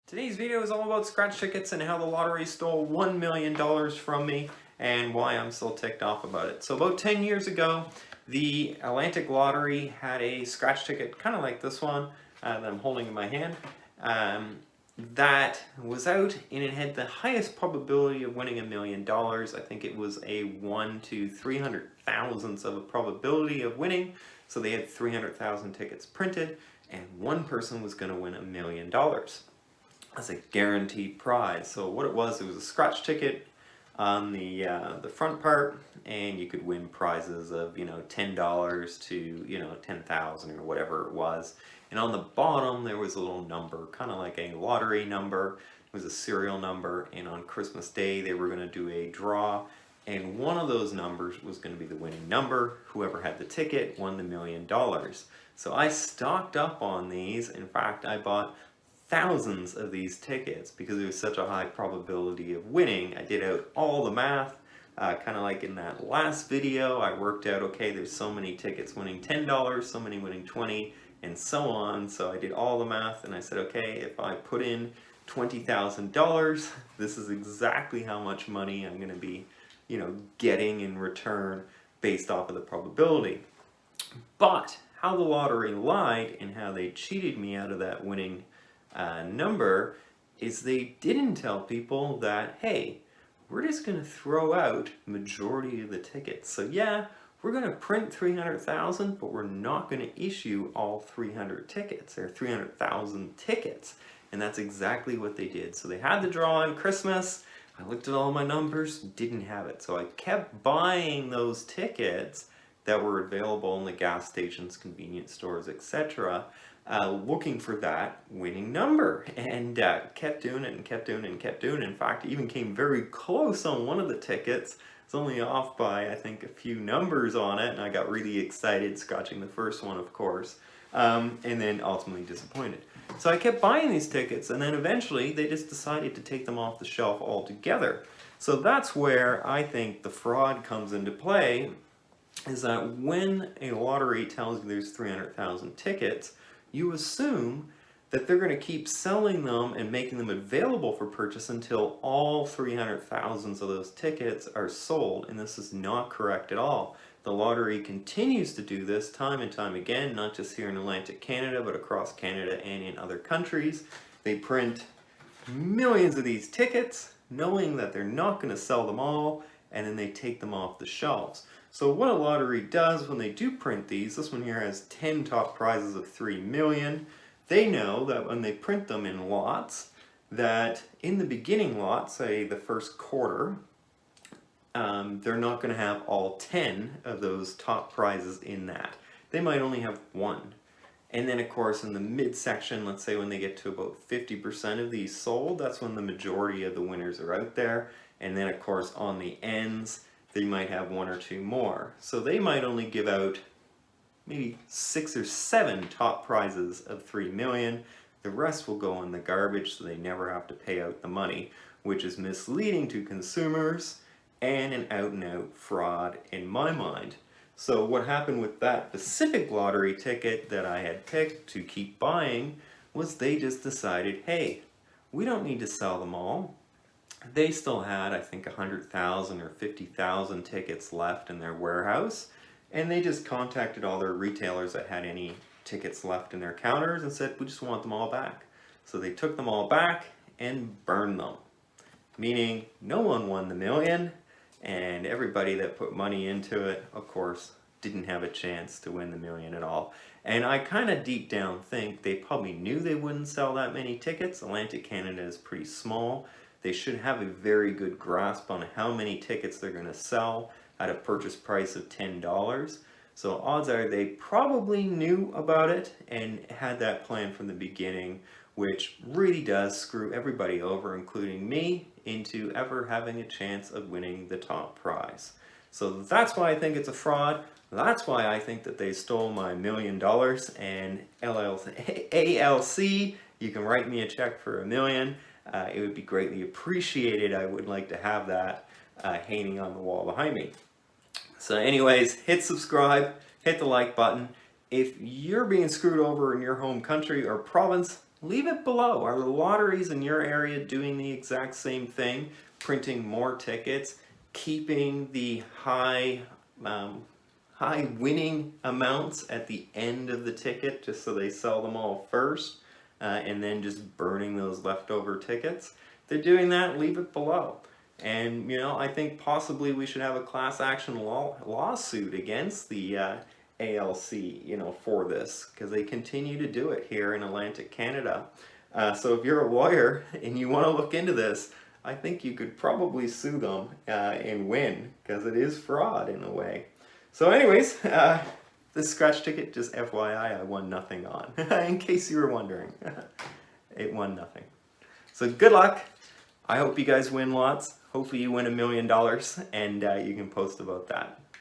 Today's video is all about scratch tickets and how the lottery stole $1 million from me and why I'm still ticked off about it. So about 10 years ago, the Atlantic Lottery had a scratch ticket kind of like this one that I'm holding in my hand that was out, and it had the highest probability of winning $1 million. I think it was a 1 to 300 thousandths of a probability of winning. So they had 300,000 tickets printed and one person was going to win $1 million as a guaranteed prize. So what it was a scratch ticket on the front part, and you could win prizes of $10 to 10,000 or whatever it was. And on the bottom there was a little number, kind of like a lottery number. It was a serial number, and on Christmas Day they were going to do a draw, and one of those numbers was going to be the winning number. Whoever had the ticket won the $1 million. So I stocked up on these. In fact, I bought thousands of these tickets because there was such a high probability of winning. I did out all the math, kind of like in that last video. I worked out, okay, there's so many tickets winning $10, so many winning 20, and so on. So I did all the math and I said, okay, if I put in $20,000, this is exactly how much money I'm going to be getting in return based off of the probability. But how the lottery lied and how they cheated me out of that winning number is they didn't tell people that, hey, we're just going to throw out majority of the tickets. So yeah, we're going to print 300,000, but we're not going to issue all 300 tickets or 300,000 tickets. And that's exactly what they did. So they had the draw on Christmas. I looked at all my numbers, didn't have it. So I kept buying those tickets that were available in the gas stations, convenience stores, etc., looking for that winning number, and kept doing it and kept doing it and kept doing it. In fact, even came very close on one of the tickets. It's only off by, I think, a few numbers on it, and I got really excited, scratching the first one, of course, and then ultimately disappointed. So I kept buying these tickets, and then eventually they just decided to take them off the shelf altogether. So that's where I think the fraud comes into play, is that when a lottery tells you there's 300,000 tickets, you assume that they're going to keep selling them and making them available for purchase until all 300,000 of those tickets are sold, and this is not correct at all. The lottery continues to do this time and time again, not just here in Atlantic Canada, but across Canada and in other countries. They print millions of these tickets, knowing that they're not going to sell them all, and then they take them off the shelves. So what a lottery does when they do print these, this one here has 10 top prizes of $3 million. They know that when they print them in lots, that in the beginning lot, say the first quarter, they're not going to have all 10 of those top prizes in that. They might only have one. And then of course in the midsection, let's say when they get to about 50% of these sold, that's when the majority of the winners are out there. And then of course on the ends, they might have one or two more. So they might only give out maybe 6 or 7 top prizes of $3 million. The rest will go in the garbage, so they never have to pay out the money, which is misleading to consumers and an out-and-out fraud in my mind. So what happened with that Pacific lottery ticket that I had picked to keep buying was they just decided, hey, we don't need to sell them all. They still had, I think, 100,000 or 50,000 tickets left in their warehouse, and they just contacted all their retailers that had any tickets left in their counters and said, we just want them all back. So they took them all back and burned them, meaning no one won the million, and everybody that put money into it, of course, didn't have a chance to win the million at all. And I kind of deep down think they probably knew they wouldn't sell that many tickets. Atlantic Canada is pretty small. They should have a very good grasp on how many tickets they're going to sell at a purchase price of $10. So odds are they probably knew about it and had that plan from the beginning, which really does screw everybody over, including me, into ever having a chance of winning the top prize. So that's why I think it's a fraud. That's why I think that they stole my $1 million, and ALC, you can write me a check for $1 million. It would be greatly appreciated. I would like to have that hanging on the wall behind me. So anyways, hit subscribe, hit the like button. If you're being screwed over in your home country or province, leave it below. Are the lotteries in your area doing the exact same thing? Printing more tickets, keeping the high winning amounts at the end of the ticket just so they sell them all first, and then just burning those leftover tickets. If they're doing that, leave it below. And I think possibly we should have a class action lawsuit against the ALC, for this, because they continue to do it here in Atlantic Canada. So if you're a lawyer and you want to look into this, I think you could probably sue them and win, because it is fraud in a way. So anyways, this scratch ticket, just FYI, I won nothing on, in case you were wondering. It won nothing. So good luck. I hope you guys win lots. Hopefully you win $1 million, and you can post about that.